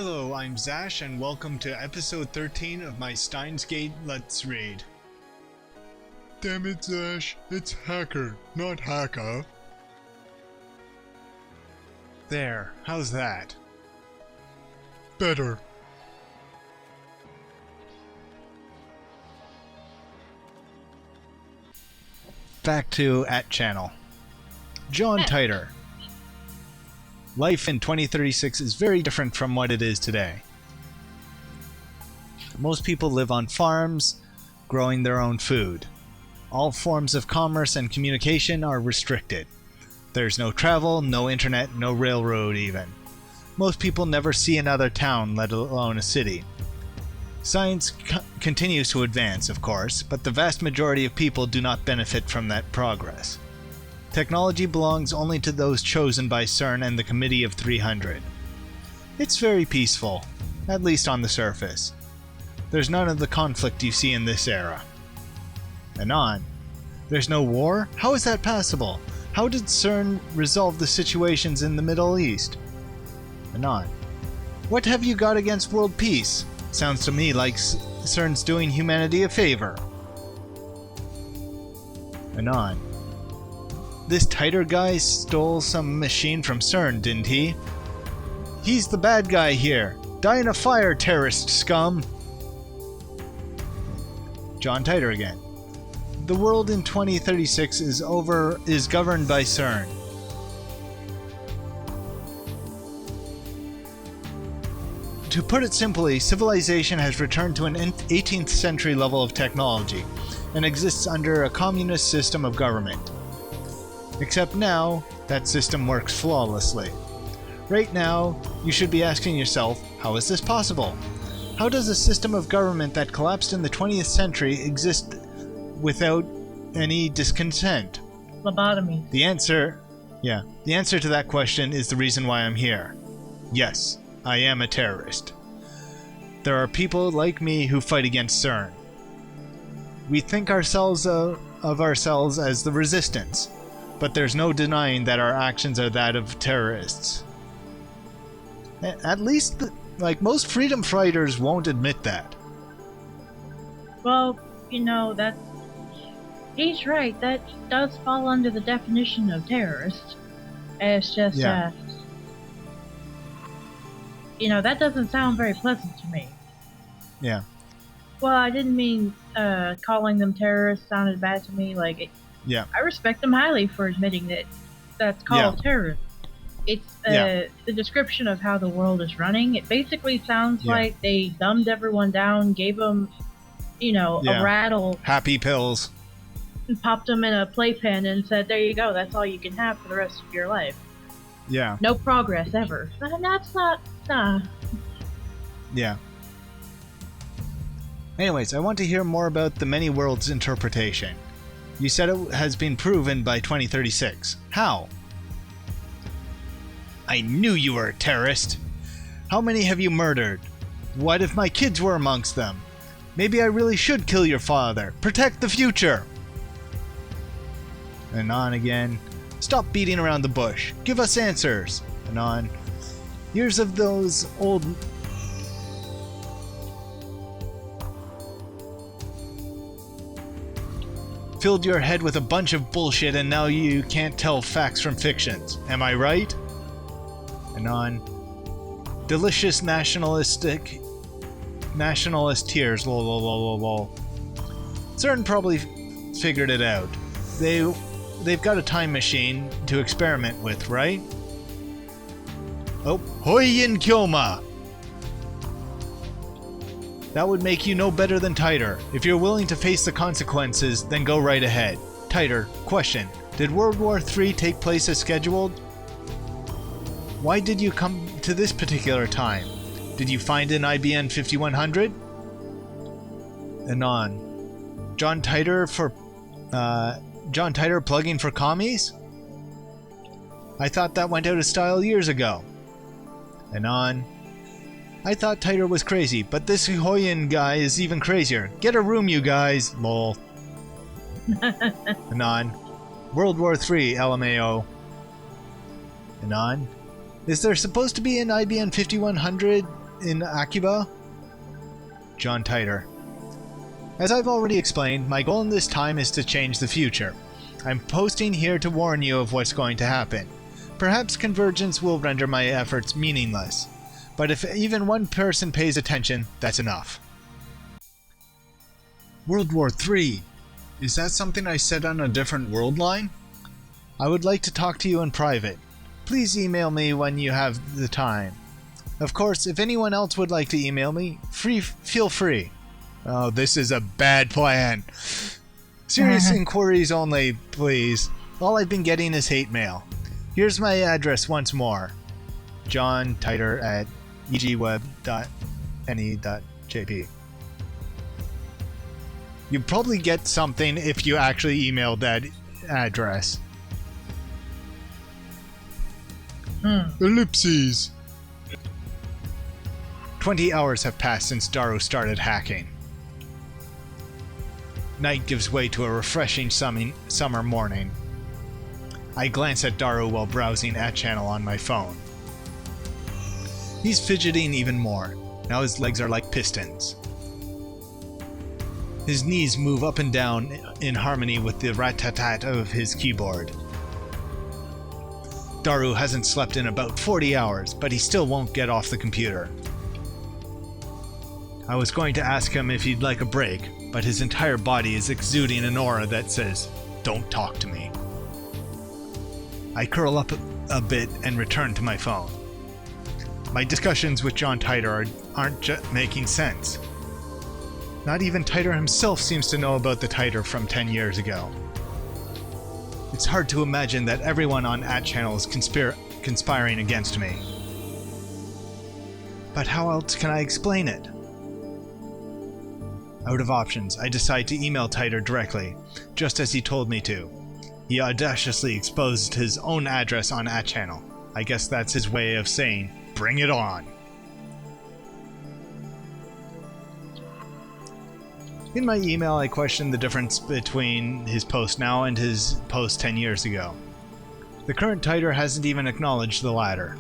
Hello, I'm Zash, and welcome to episode 13 of my Steins Let's Read. Damn it, Zash, it's Hacker, not Hacka. There, how's that? Better. Back to @channel. John Titer. Life in 2036 is very different from what it is today. Most people live on farms, growing their own food. All forms of commerce and communication are restricted. There's no travel, no internet, no railroad even. Most people never see another town, let alone a city. Science continues to advance, of course, but the vast majority of people do not benefit from that progress. Technology belongs only to those chosen by SERN and the Committee of 300. It's very peaceful, at least on the surface. There's none of the conflict you see in this era. Anon. There's no war? How is that possible? How did CERN resolve the situations in the Middle East? Anon. What have you got against world peace? Sounds to me like CERN's doing humanity a favor. Anon. This Titer guy stole some machine from CERN, didn't he? He's the bad guy here. Die in a fire, terrorist scum! John Titer again. The world in 2036 is governed by CERN. To put it simply, civilization has returned to an 18th century level of technology and exists under a communist system of government. Except now, that system works flawlessly. Right now, you should be asking yourself, how is this possible? How does a system of government that collapsed in the 20th century exist without any discontent? Lobotomy. The answer to that question is the reason why I'm here. Yes, I am a terrorist. There are people like me who fight against CERN. We think of ourselves as the resistance, but there's no denying that our actions are that of terrorists. At least, most freedom fighters won't admit that. Well, he's right. That does fall under the definition of terrorist. It's just, that doesn't sound very pleasant to me. Yeah. Well, I didn't mean calling them terrorists sounded bad to me. Yeah. I respect them highly for admitting that that's called terrorism. It's the description of how the world is running. It basically sounds like they dumbed everyone down, gave them, a rattle. Happy pills. And popped them in a playpen and said, there you go, that's all you can have for the rest of your life. Yeah. No progress ever. And that's not, nah. Yeah. Anyways, I want to hear more about the many worlds interpretation. You said it has been proven by 2036. How? I knew you were a terrorist. How many have you murdered? What if my kids were amongst them? Maybe I really should kill your father. Protect the future. Anon again. Stop beating around the bush. Give us answers. Anon. Years of those old... filled your head with a bunch of bullshit and now you can't tell facts from fictions. Am I right? Anon. Delicious nationalist tears. Lol lol lol lol lol. CERN probably figured it out. They've got a time machine to experiment with, right? Oh, Hoyin Kyoma! That would make you no better than Titer. If you're willing to face the consequences, then go right ahead. Titer, question. Did World War III take place as scheduled? Why did you come to this particular time? Did you find an IBM 5100? Anon. John Titer plugging for commies? I thought that went out of style years ago. Anon. I thought Titer was crazy, but this Hoyin guy is even crazier. Get a room, you guys. Lol. Anon. World War III, LMAO. Anon. Is there supposed to be an IBM 5100 in Akiba? John Titor. As I've already explained, my goal in this time is to change the future. I'm posting here to warn you of what's going to happen. Perhaps convergence will render my efforts meaningless, but if even one person pays attention, that's enough. World War III. Is that something I said on a different world line? I would like to talk to you in private. Please email me when you have the time. Of course, if anyone else would like to email me, feel free. Oh, this is a bad plan. Serious inquiries only, please. All I've been getting is hate mail. Here's my address once more. John Titor at egweb.ne.jp. You'd probably get something if you actually emailed that address. Ellipses. 20 hours have passed since Daru started hacking. Night gives way to a refreshing summer morning. I glance at Daru while browsing @channel on my phone. He's fidgeting even more. Now his legs are like pistons. His knees move up and down in harmony with the rat-tat-tat of his keyboard. Daru hasn't slept in about 40 hours, but he still won't get off the computer. I was going to ask him if he'd like a break, but his entire body is exuding an aura that says, "Don't talk to me." I curl up a bit and return to my phone. My discussions with John Titor aren't just making sense. Not even Titor himself seems to know about the Titor from 10 years ago. It's hard to imagine that everyone on @channel is conspiring against me. But how else can I explain it? Out of options, I decide to email Titor directly, just as he told me to. He audaciously exposed his own address on @channel. I guess that's his way of saying, "Bring it on." In my email, I questioned the difference between his post now and his post 10 years ago. The current Titor hasn't even acknowledged the latter.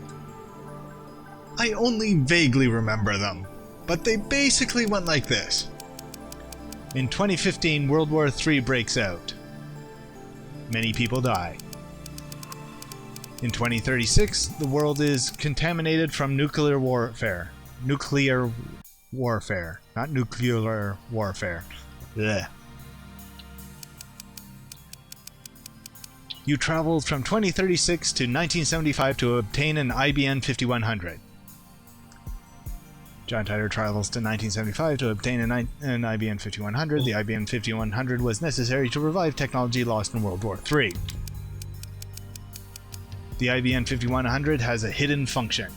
I only vaguely remember them, but they basically went like this. In 2015, World War III breaks out. Many people die. In 2036, the world is contaminated from nuclear warfare. Nuclear warfare, not nuclear warfare. Blech. You traveled from 2036 to 1975 to obtain an IBM 5100. John Titor travels to 1975 to obtain an IBM 5100. The IBM 5100 was necessary to revive technology lost in World War III. The IBM 5100 has a hidden function.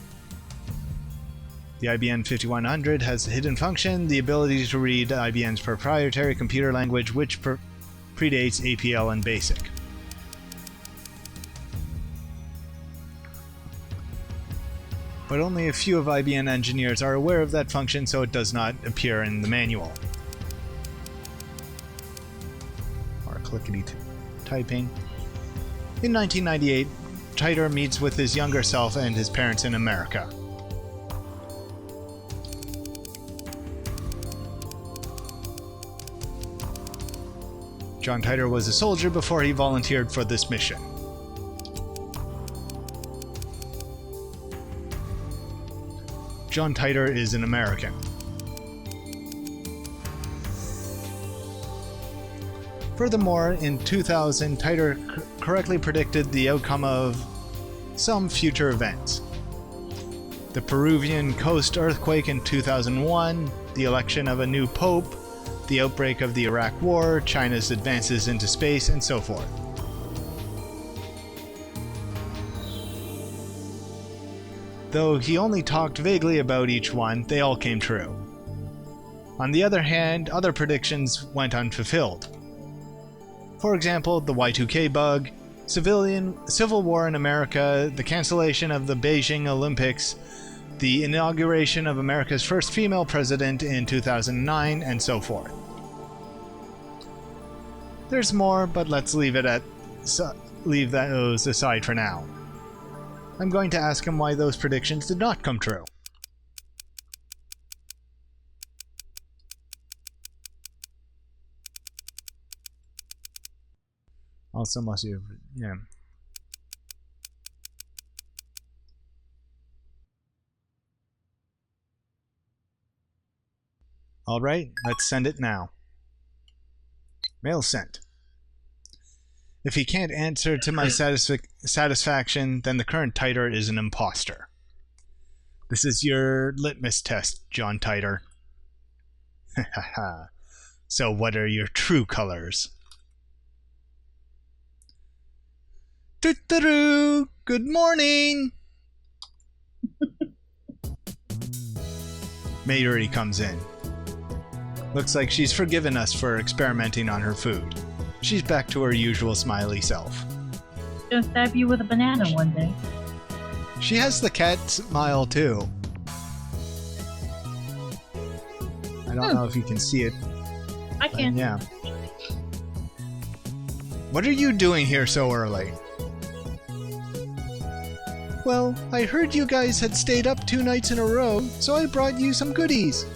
The IBM 5100 has a hidden function, the ability to read IBM's proprietary computer language, which predates APL and BASIC. But only a few of IBM engineers are aware of that function, so it does not appear in the manual. Or clickety typing. In 1998, Titor meets with his younger self and his parents in America. John Titor was a soldier before he volunteered for this mission. John Titor is an American. Furthermore, in 2000, Titor correctly predicted the outcome of some future events. The Peruvian coast earthquake in 2001, the election of a new pope, the outbreak of the Iraq War, China's advances into space, and so forth. Though he only talked vaguely about each one, they all came true. On the other hand, other predictions went unfulfilled. For example, the Y2K bug, civil war in America, the cancellation of the Beijing Olympics, the inauguration of America's first female president in 2009, and so forth. There's more, but let's leave those aside for now. I'm going to ask him why those predictions did not come true. Also must be, yeah. Alright, let's send it now. Mail sent. If he can't answer to my satisfaction, then the current Titer is an imposter. This is your litmus test, John Titer. So what are your true colors? Toot-a-roo! Good morning! Mayuri comes in. Looks like she's forgiven us for experimenting on her food. She's back to her usual smiley self. She'll stab you with a banana one day. She has the cat smile too. I don't know if you can see it. I can. Yeah. What are you doing here so early? Well, I heard you guys had stayed up 2 nights in a row, so I brought you some goodies.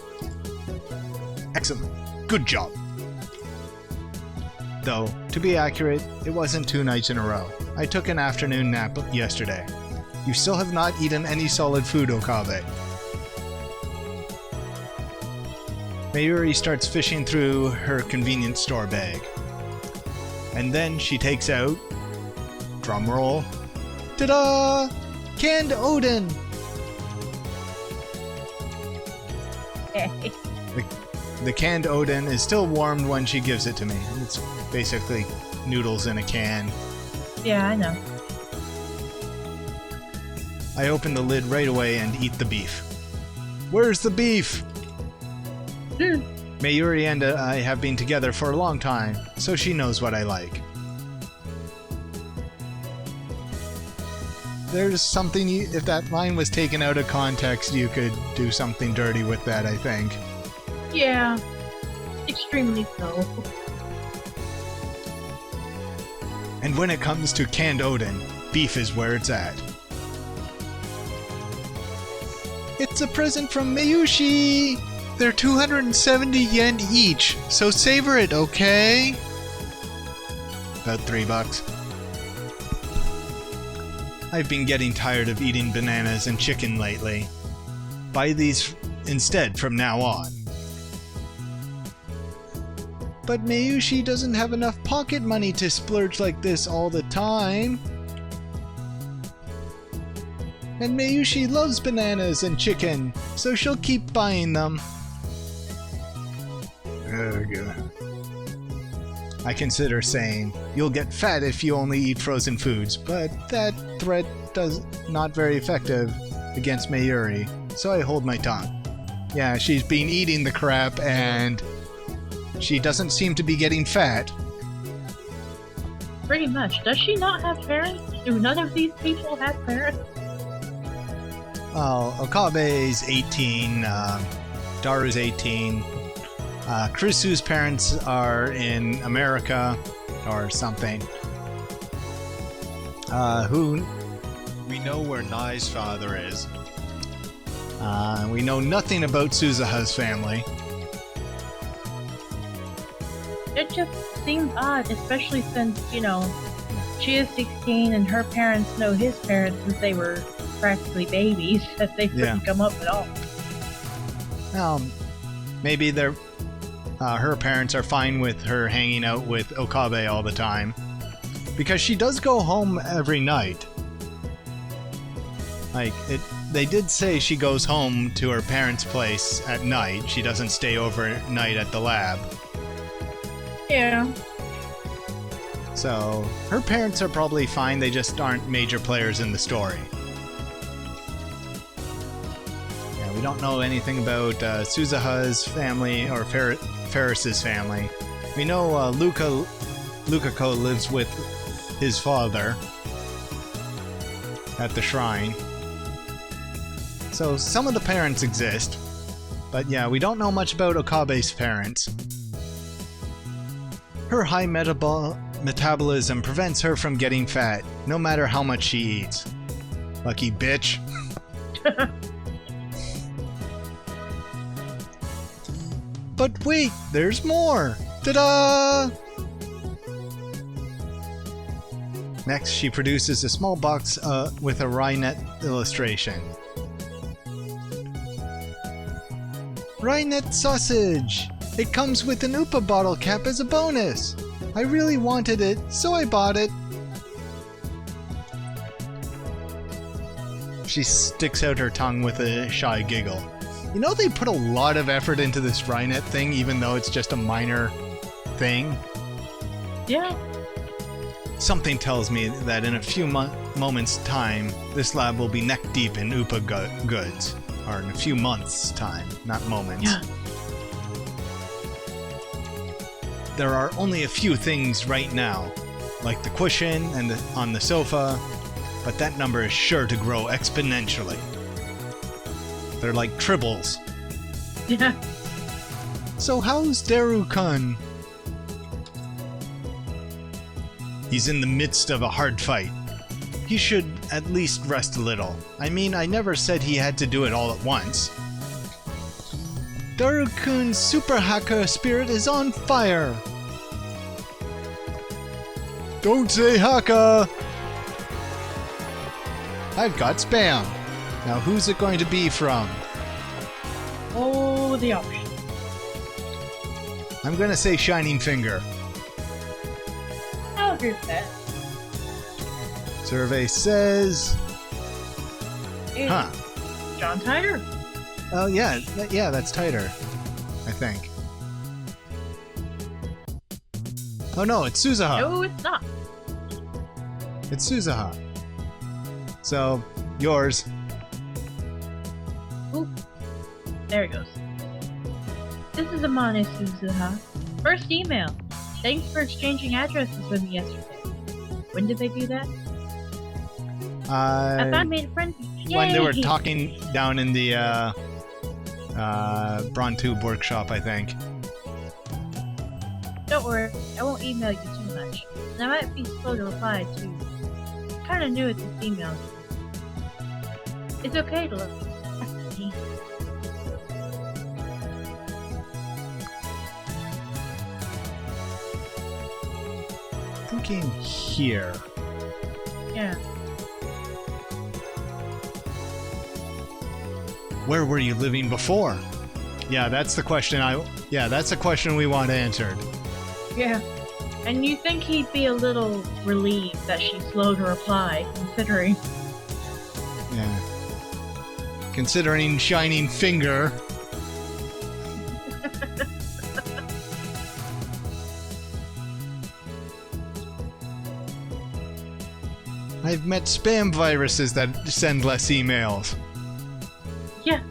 Excellent. Good job. Though, to be accurate, it wasn't 2 nights in a row. I took an afternoon nap yesterday. You still have not eaten any solid food, Okabe. Mayuri starts fishing through her convenience store bag. And then she takes out... drumroll. Ta-da! Canned Odin! The canned Odin is still warmed when she gives it to me. It's basically noodles in a can. Yeah, I know. I open the lid right away and eat the beef. Where's the beef? Mayuri and I have been together for a long time, so she knows what I like. There's something, if that line was taken out of context, you could do something dirty with that, I think. Yeah, extremely so. And when it comes to canned Odin, beef is where it's at. It's a present from Mayushi! They're 270 yen each, so savor it, okay? About $3. I've been getting tired of eating bananas and chicken lately. Buy these instead from now on. But Mayushi doesn't have enough pocket money to splurge like this all the time. And Mayushi loves bananas and chicken, so she'll keep buying them. Ugh. I consider saying, you'll get fat if you only eat frozen foods, but that threat does not very effective against Mayuri, so I hold my tongue. Yeah, she's been eating the crap and she doesn't seem to be getting fat. Pretty much. Does she not have parents? Do none of these people have parents? Well, Okabe's 18, Daru's 18, Krisu's parents are in America or something. We know where Nai's father is. We know nothing about Suzuha's family. It just seems odd, especially since, you know, she is 16 and her parents know his parents since they were practically babies, that they couldn't come up at all. Maybe they're... her parents are fine with her hanging out with Okabe all the time. Because she does go home every night. They did say she goes home to her parents' place at night. She doesn't stay overnight at the lab. Yeah. So, her parents are probably fine, they just aren't major players in the story. Yeah, we don't know anything about Suzuha's family or Ferris's family. We know Lukako lives with his father at the shrine. So some of the parents exist, but yeah, we don't know much about Okabe's parents. Her high metabolism prevents her from getting fat, no matter how much she eats. Lucky bitch. But wait, there's more! Ta-da! Next, she produces a small box with a Rynet illustration. Rynet sausage! It comes with an Oopa bottle cap as a bonus! I really wanted it, so I bought it. She sticks out her tongue with a shy giggle. You know, they put a lot of effort into this Rynet thing, even though it's just a minor thing. Yeah. Something tells me that in a few moments' time, this lab will be neck deep in Oopa goods. Or in a few months' time, not moments. Yeah. There are only a few things right now, like the cushion and on the sofa, but that number is sure to grow exponentially. They're like tribbles. Yeah. So how's Daru-kun? He's in the midst of a hard fight. He should at least rest a little. I mean, I never said he had to do it all at once. Daru-kun's Super Hacka spirit is on fire! Don't say Hacka! I've got spam. Now who's it going to be from? Oh, the option. I'm gonna say Shining Finger. I'll agree with that. Survey says... Hey, Huh. John Titor. Oh yeah, that's tighter, I think. Oh no, it's Suzuha. No, it's not. It's Suzuha. So, yours. Ooh. There it goes. This is Amane Suzuha. First email. Thanks for exchanging addresses with me yesterday. When did they do that? I finally made a friend. Yay! When they were talking down in the Brontube workshop, I think. Don't worry, I won't email you too much. And I might be slow to reply too. I'm kinda new at this email. It's okay to look. Thinking here. Yeah. Where were you living before? Yeah, that's the question that's the question we want answered. Yeah. And you think he'd be a little relieved that she's slow to reply, considering. Yeah. Considering Shining Finger. I've met spam viruses that send less emails. Yeah.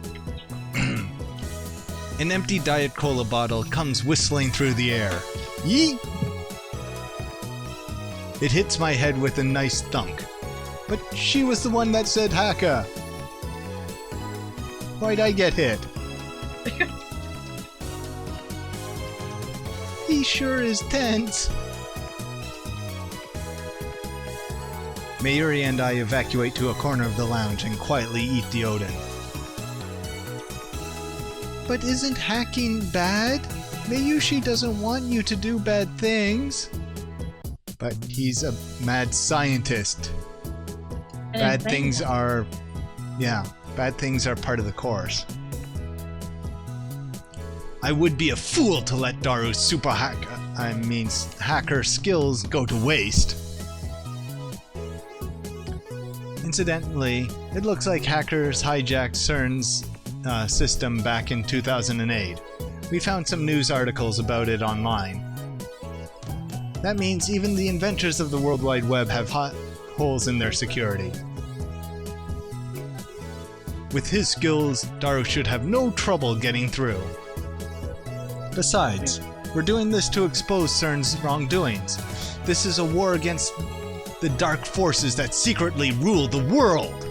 An empty Diet Cola bottle comes whistling through the air. Yeet! It hits my head with a nice thunk. But she was the one that said Hacka. Why'd I get hit? He sure is tense. Mayuri and I evacuate to a corner of the lounge and quietly eat the Odin. But isn't hacking bad? Mayushi doesn't want you to do bad things. But he's a mad scientist. Bad things are... Yeah, bad things are part of the course. I would be a fool to let Daru's super hacker skills go to waste. Incidentally, it looks like hackers hijacked CERN's system back in 2008. We found some news articles about it online. That means even the inventors of the World Wide Web have holes in their security. With his skills, Daru should have no trouble getting through. Besides, we're doing this to expose CERN's wrongdoings. This is a war against the dark forces that secretly rule the world.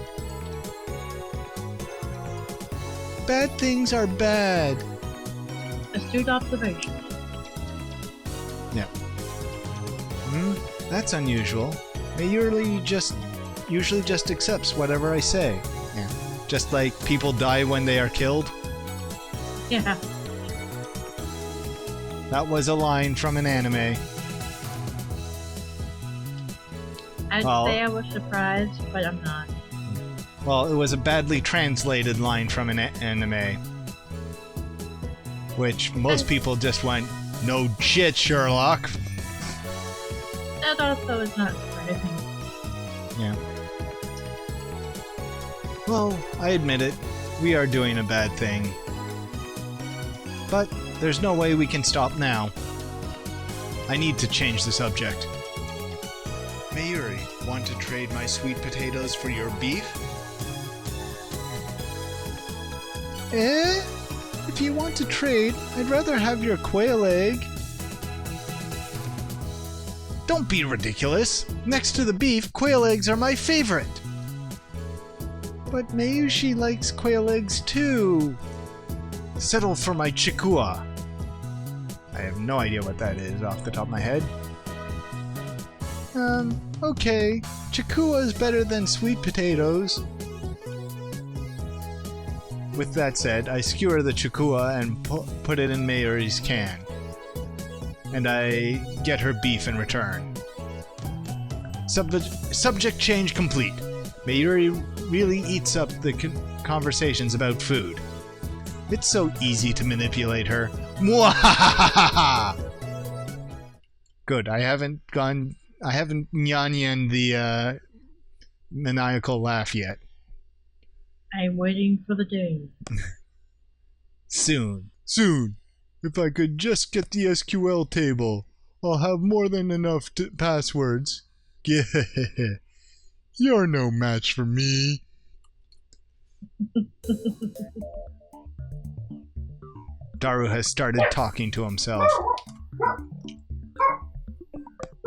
Bad things are bad. Astute observation. Yeah. That's unusual. Mayuri usually just accepts whatever I say. Yeah. Just like people die when they are killed. Yeah. That was a line from an anime. I'd say I was surprised, but I'm not. Well, it was a badly translated line from an anime. Which most people just went, no shit, Sherlock. That also is not surprising. Yeah. Well, I admit it. We are doing a bad thing. But there's no way we can stop now. I need to change the subject. Mayuri, want to trade my sweet potatoes for your beef? Eh? If you want to trade, I'd rather have your quail egg. Don't be ridiculous. Next to the beef, quail eggs are my favorite. But Mayushi likes quail eggs too. Settle for my chikua. I have no idea what that is off the top of my head. Okay. Chikua is better than sweet potatoes. With that said, I skewer the chikua and put it in Mayuri's can. And I get her beef in return. Subject change complete. Mayuri really eats up the conversations about food. It's so easy to manipulate her. Mwahahaha! Good, I haven't nyan the maniacal laugh yet. I'm waiting for the day. Soon. If I could just get the SQL table, I'll have more than enough passwords. Yeah, you're no match for me. Daru has started talking to himself.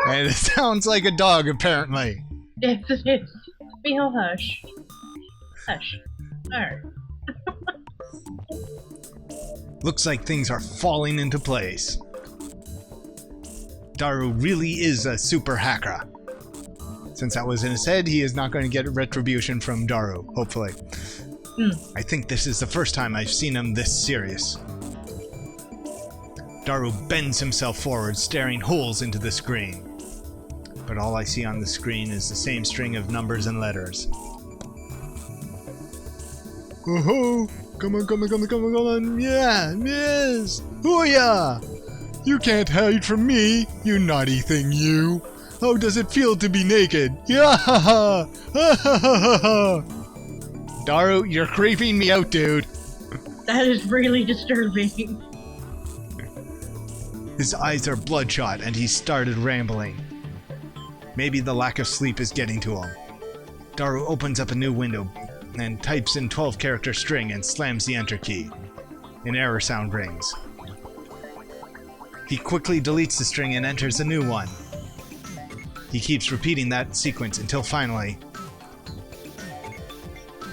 And it sounds like a dog, apparently. Yes, it is. Feel hush. Hush. Alright. Looks like things are falling into place. Daru really is a super hacker. Since that was in his head, he is not going to get retribution from Daru, hopefully. I think this is the first time I've seen him this serious. Daru bends himself forward, staring holes into the screen. But all I see on the screen is the same string of numbers and letters. Oh-ho! Come on! Yeah! Yes! Hoo-yah! You can't hide from me, you naughty thing, you! How does it feel to be naked? Yeah-ha-ha! Ha-ha-ha-ha! Daru, you're creeping me out, dude! That is really disturbing. His eyes are bloodshot and he started rambling. Maybe the lack of sleep is getting to him. Daru opens up a new window and types in 12-character string and slams the enter key. An error sound rings. He quickly deletes the string and enters a new one. He keeps repeating that sequence until finally...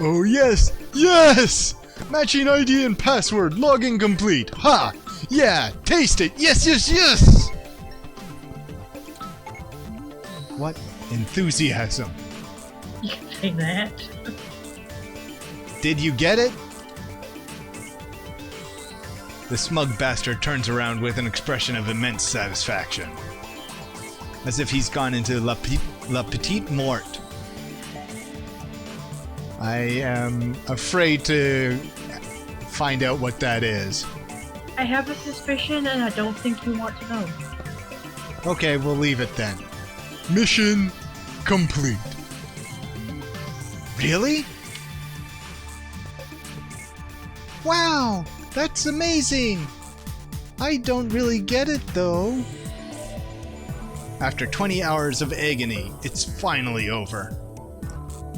Oh yes! Yes! Matching ID and password, login complete! Ha! Yeah! Taste it! Yes! What enthusiasm! You can say that. Did you get it? The smug bastard turns around with an expression of immense satisfaction. As if he's gone into La Petite Mort. I am afraid to find out what that is. I have a suspicion and I don't think you want to know. Okay, we'll leave it then. Mission complete. Really? Wow, that's amazing! I don't really get it though. After 20 hours of agony, it's finally over.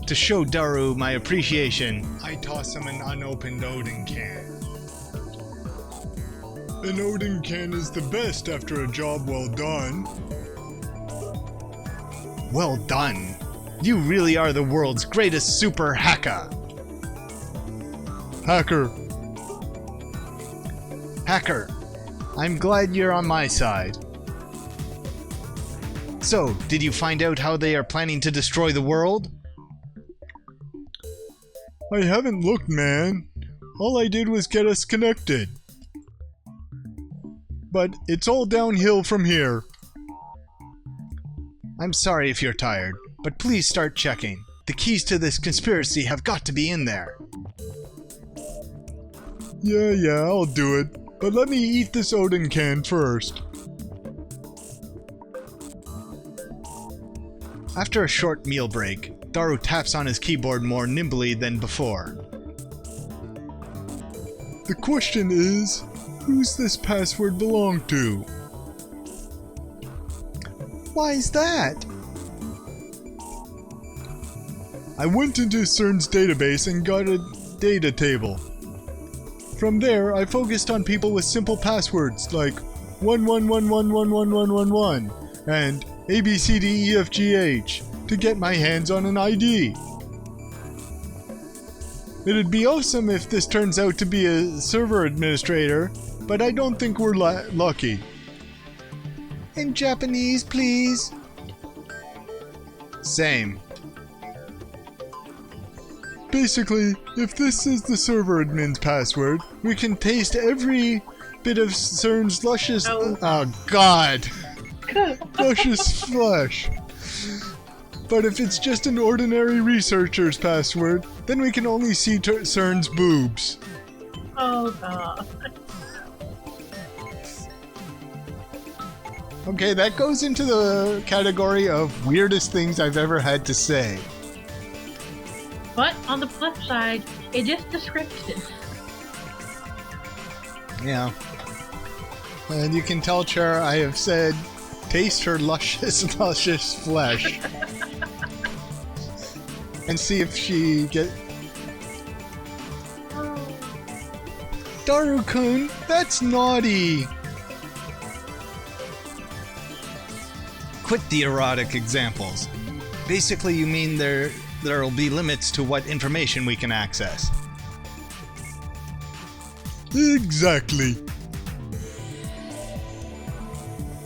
To show Daru my appreciation, I toss him an unopened Odin can. An Odin can is the best after a job well done. Well done. You really are the world's greatest super hacker. Hacker, I'm glad you're on my side. So, did you find out how they are planning to destroy the world? I haven't looked, man. All I did was get us connected. But it's all downhill from here. I'm sorry if you're tired. But please start checking. The keys to this conspiracy have got to be in there. Yeah, I'll do it. But let me eat this Odin can first. After a short meal break, Daru taps on his keyboard more nimbly than before. The question is, who's this password belong to? Why's that? I went into CERN's database and got a data table. From there, I focused on people with simple passwords like 11111111 and ABCDEFGH to get my hands on an ID. It'd be awesome if this turns out to be a server administrator, but I don't think we're lucky. In Japanese, please. Same. Basically, if this is the server admin's password, we can taste every bit of CERN's luscious... Oh God! luscious flesh. But if it's just an ordinary researcher's password, then we can only see CERN's boobs. Oh God. Okay, that goes into the category of weirdest things I've ever had to say. But on the flip side, it is descriptive. Yeah. And you can tell Chara I have said, taste her luscious flesh. And see if she Daru-kun, that's naughty! Quit the erotic examples. Basically, you mean there'll be limits to what information we can access. Exactly.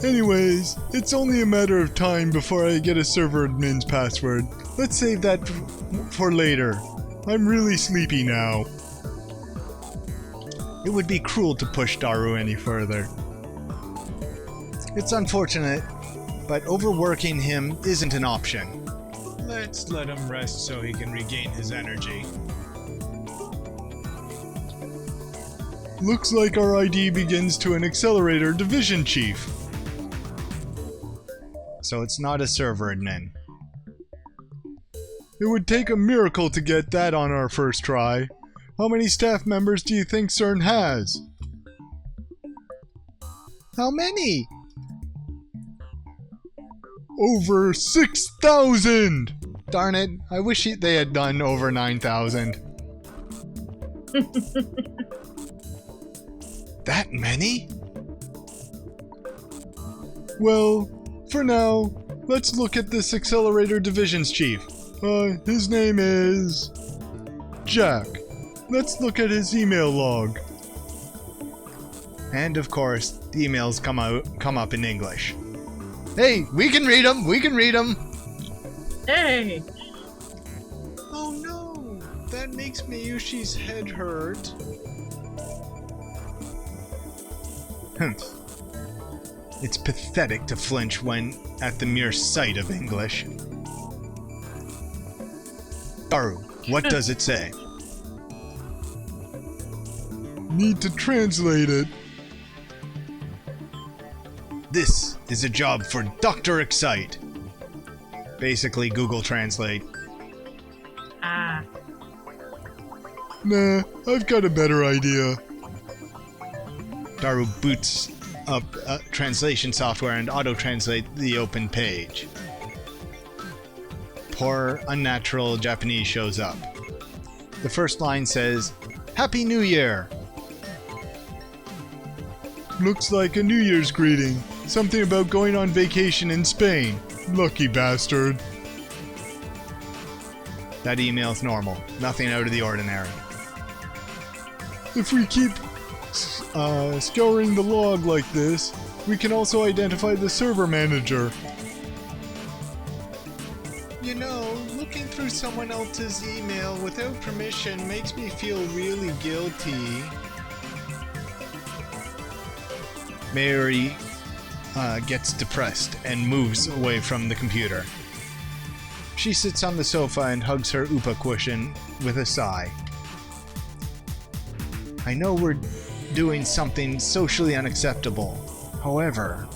Anyways, it's only a matter of time before I get a server admin's password. Let's save that for later. I'm really sleepy now. It would be cruel to push Daru any further. It's unfortunate, but overworking him isn't an option. Let's let him rest so he can regain his energy. Looks like our ID begins to an accelerator division chief. So it's not a server admin. It would take a miracle to get that on our first try. How many staff members do you think CERN has? How many? Over 6,000! Darn it, I wish they had done over 9,000. That many? Well, for now, let's look at this accelerator division's chief. His name is... Jack. Let's look at his email log. And of course, the emails come up in English. Hey, we can read them! We can read them! Hey! Oh no! That makes Mayushi's head hurt. It's pathetic to flinch when at the mere sight of English. Daru, what does it say? Need to translate it. This is a job for Dr. Excite. Basically Google Translate. Ah. Nah, I've got a better idea. Daru boots up translation software and auto-translate the open page. Poor, unnatural Japanese shows up. The first line says, Happy New Year! Looks like a New Year's greeting. Something about going on vacation in Spain. Lucky bastard. That email's normal. Nothing out of the ordinary. If we keep scouring the log like this, we can also identify the server manager. You know, looking through someone else's email without permission makes me feel really guilty. Mary gets depressed and moves away from the computer. She sits on the sofa and hugs her Upa cushion with a sigh. I know we're doing something socially unacceptable. However,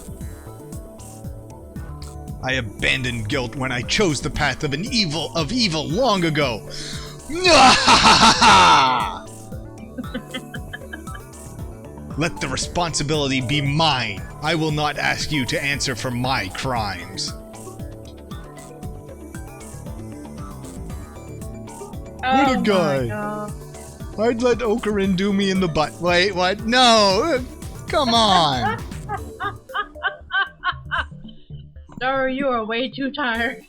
I abandoned guilt when I chose the path of evil long ago. Let the responsibility be mine. I will not ask you to answer for my crimes. What a guy. I'd let Ocarin do me in the butt. Wait, what? No! Come on! Daru, you are way too tired.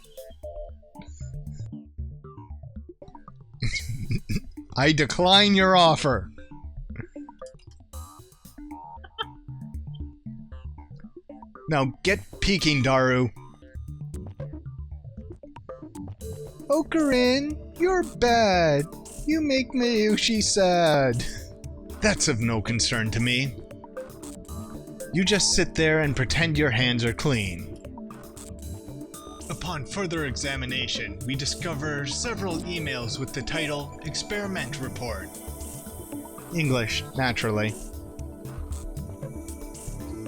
I decline your offer. Now get peeking, Daru. Ocarin, you're bad. You make Mayushi sad. That's of no concern to me. You just sit there and pretend your hands are clean. Upon further examination, we discover several emails with the title Experiment Report. English, naturally.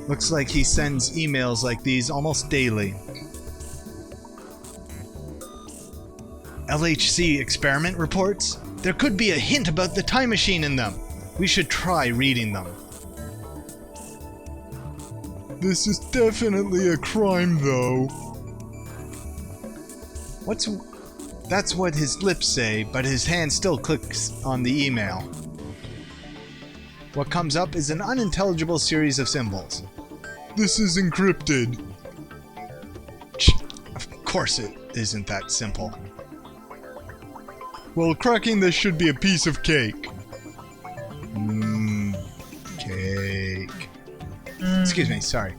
Looks like he sends emails like these almost daily. LHC experiment reports? There could be a hint about the time machine in them. We should try reading them. This is definitely a crime, though. That's what his lips say, but his hand still clicks on the email. What comes up is an unintelligible series of symbols. This is encrypted. Of course it isn't that simple. Well, cracking this should be a piece of cake. Cake. Excuse me, sorry.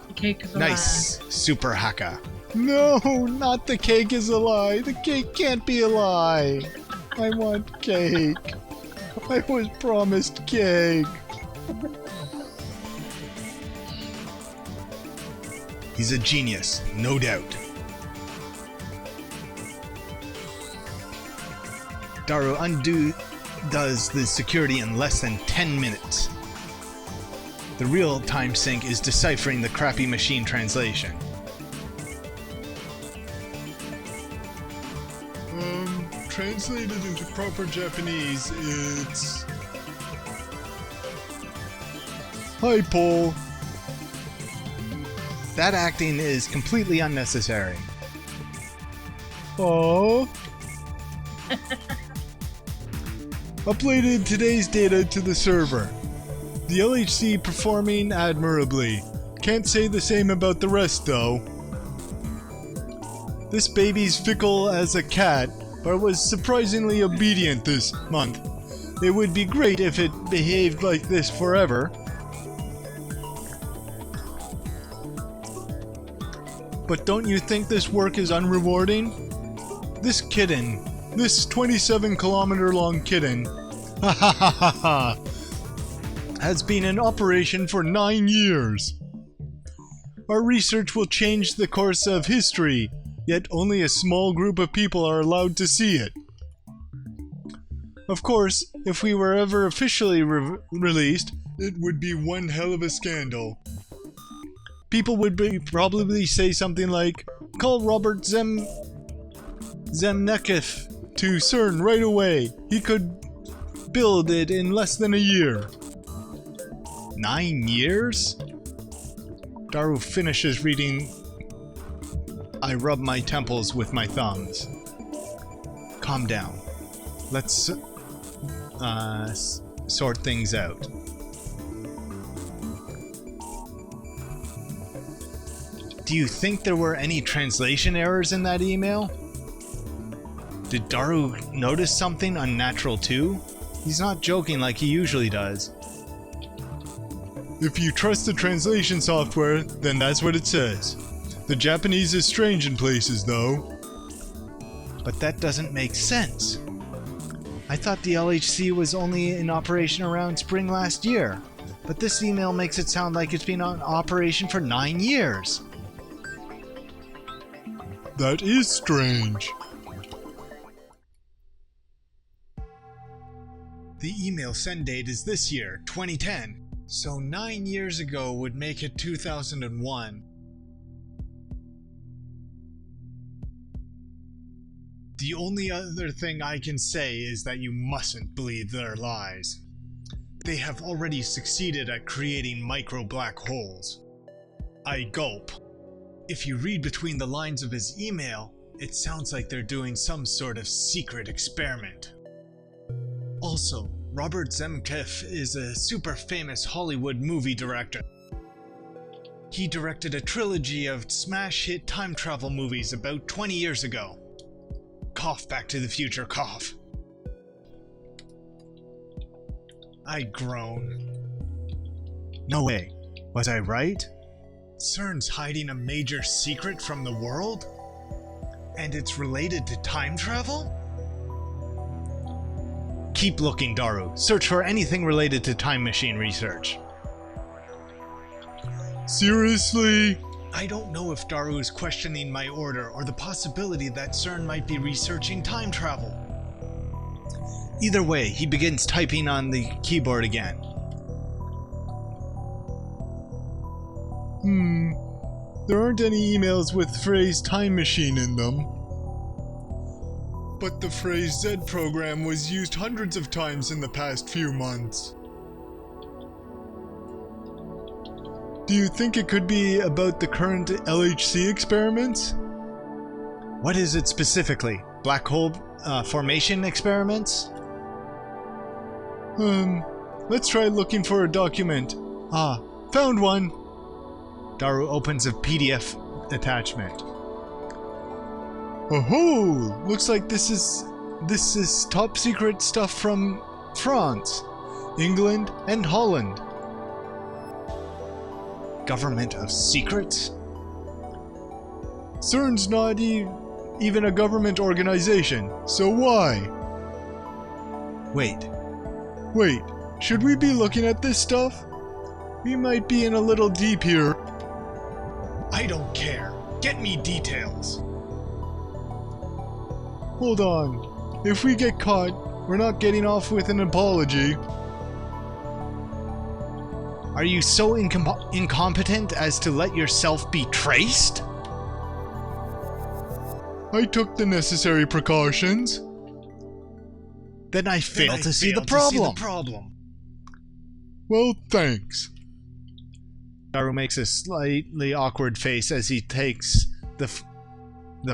The cake is Nice, Super Hacka. No, not the cake is a lie. The cake can't be a lie. I want cake. I was promised cake. He's a genius, no doubt. Daru does the security in less than 10 minutes. The real time sink is deciphering the crappy machine translation. Translated into proper Japanese, it's... Hi, Paul. That acting is completely unnecessary. Aww. Uploaded today's data to the server. The LHC performing admirably. Can't say the same about the rest, though. This baby's fickle as a cat, but was surprisingly obedient this month. It would be great if it behaved like this forever. But don't you think this work is unrewarding? This kitten, this 27-kilometer-long kitten, has been in operation for 9 years. Our research will change the course of history, yet only a small group of people are allowed to see it. Of course, if we were ever officially released, it would be one hell of a scandal. People would probably say something like, "Call Robert Zemnekiff to CERN right away. He could build it in less than a year." 9 years? Daru finishes reading. I rub my temples with my thumbs. Calm down. Let's sort things out. Do you think there were any translation errors in that email? Did Daru notice something unnatural too? He's not joking like he usually does. If you trust the translation software, then that's what it says. The Japanese is strange in places, though. But that doesn't make sense. I thought the LHC was only in operation around spring last year, but this email makes it sound like it's been in operation for 9 years. That is strange. The email send date is this year, 2010. So 9 years ago would make it 2001. The only other thing I can say is that you mustn't believe their lies. They have already succeeded at creating micro black holes. I gulp. If you read between the lines of his email, it sounds like they're doing some sort of secret experiment. Also, Robert Zemeckis is a super famous Hollywood movie director. He directed a trilogy of smash hit time travel movies about 20 years ago. Cough, Back to the Future, cough. I groan. No way. Was I right? CERN's hiding a major secret from the world? And it's related to time travel? Keep looking, Daru. Search for anything related to time machine research. Seriously? I don't know if Daru is questioning my order or the possibility that CERN might be researching time travel. Either way, he begins typing on the keyboard again. There aren't any emails with phrase time machine in them. But the phrase Z program was used hundreds of times in the past few months. Do you think it could be about the current LHC experiments? What is it specifically? Black hole formation experiments? Let's try looking for a document. Ah, found one! Daru opens a PDF attachment. Oh, looks like this is top secret stuff from France, England, and Holland. Government of secrets? CERN's not even a government organization, so why? Wait, should we be looking at this stuff? We might be in a little deep here. I don't care. Get me details. Hold on. If we get caught, we're not getting off with an apology. Are you so incompetent as to let yourself be traced? I took the necessary precautions. Then I failed to see the problem. Well, thanks. Daru makes a slightly awkward face as he takes the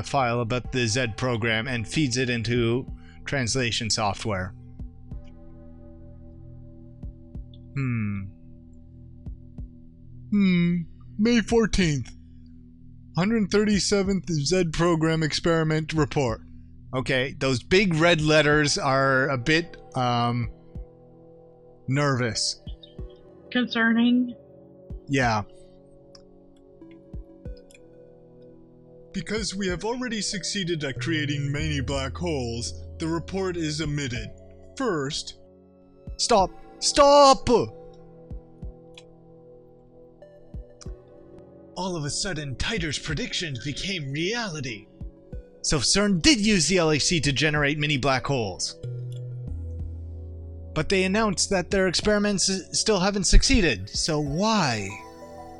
file about the Z program and feeds it into translation software. May 14th. 137th Z program experiment report. Okay, those big red letters are a bit, nervous. Concerning? Yeah. Because we have already succeeded at creating many black holes, the report is omitted. First... Stop! All of a sudden, Titer's predictions became reality. So CERN did use the LHC to generate mini black holes. But they announced that their experiments still haven't succeeded, so why?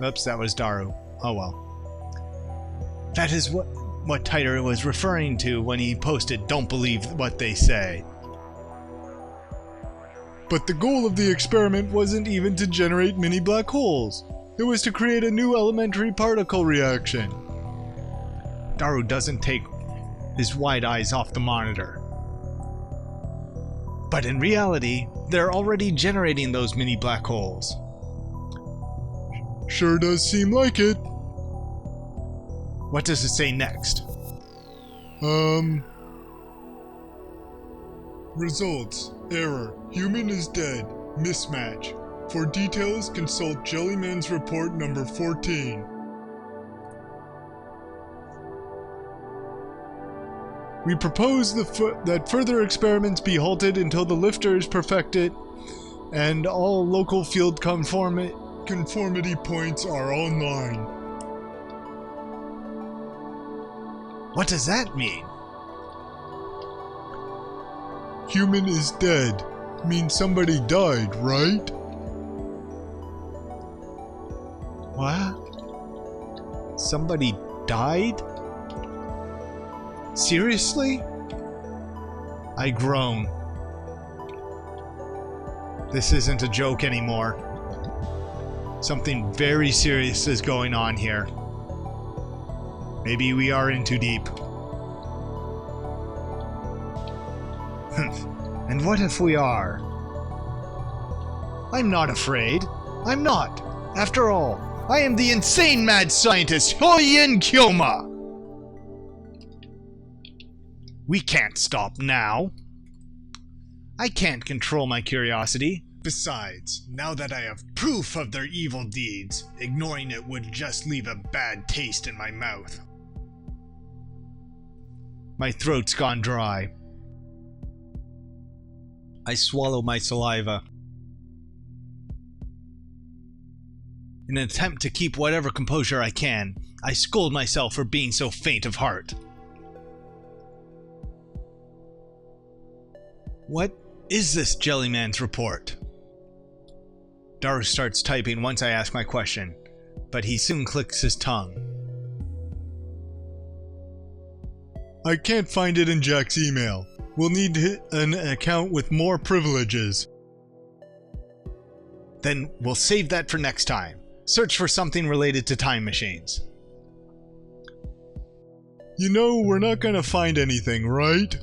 Oops, that was Daru. Oh well. That is what Titer was referring to when he posted, "Don't believe what they say." But the goal of the experiment wasn't even to generate mini black holes. It was to create a new elementary particle reaction. Daru doesn't take his wide eyes off the monitor. But in reality, they're already generating those mini black holes. Sure does seem like it. What does it say next? Results. Error. Human is dead. Mismatch. For details, consult Jellyman's report number 14. We propose that further experiments be halted until the lifter is perfected and all local field conformity points are online. What does that mean? Human is dead. Means somebody died, right? What? Somebody died? Seriously? I groan. This isn't a joke anymore. Something very serious is going on here. Maybe we are in too deep. And what if we are? I'm not afraid. I'm not. After all, I am the insane mad scientist Hoyin Kyoma. We can't stop now. I can't control my curiosity. Besides, now that I have proof of their evil deeds, ignoring it would just leave a bad taste in my mouth. My throat's gone dry. I swallow my saliva. In an attempt to keep whatever composure I can, I scold myself for being so faint of heart. What is this Jellyman's report? Daru starts typing once I ask my question, but he soon clicks his tongue. I can't find it in Jack's email. We'll need an account with more privileges. Then we'll save that for next time. Search for something related to time machines. You know, we're not gonna find anything, right?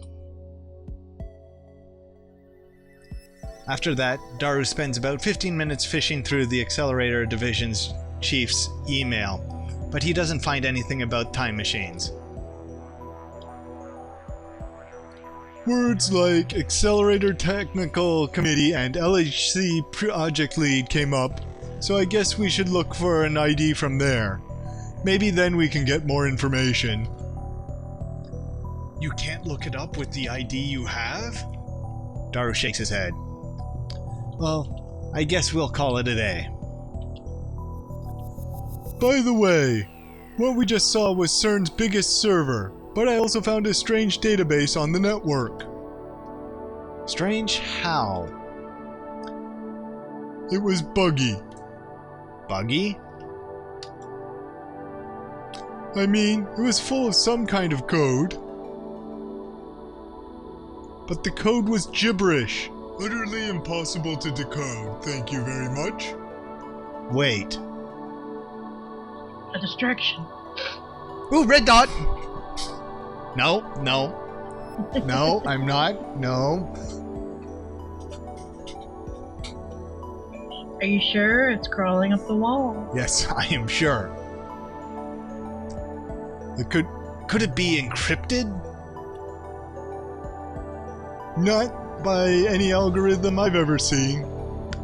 After that, Daru spends about 15 minutes fishing through the Accelerator Division's chief's email, but he doesn't find anything about time machines. Words like Accelerator Technical Committee and LHC Project Lead came up, so I guess we should look for an ID from there. Maybe then we can get more information. You can't look it up with the ID you have? Daru shakes his head. Well, I guess we'll call it a day. By the way, what we just saw was CERN's biggest server, but I also found a strange database on the network. Strange how? It was buggy. Buggy? I mean, it was full of some kind of code. But the code was gibberish. Utterly impossible to decode, thank you very much. Wait. A distraction. Ooh, red dot! No, no. No, I'm not. No. Are you sure it's crawling up the wall? Yes, I am sure. Could it be encrypted? Not by any algorithm I've ever seen.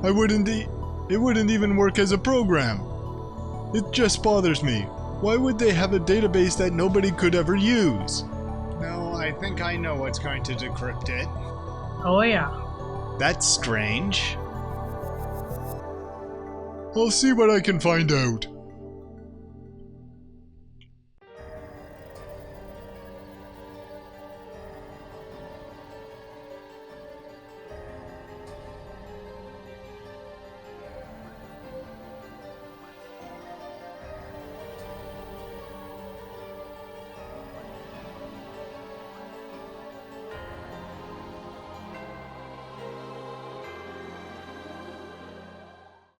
It wouldn't even work as a program. It just bothers me. Why would they have a database that nobody could ever use? No, I think I know what's going to decrypt it. Oh yeah. That's strange. I'll see what I can find out.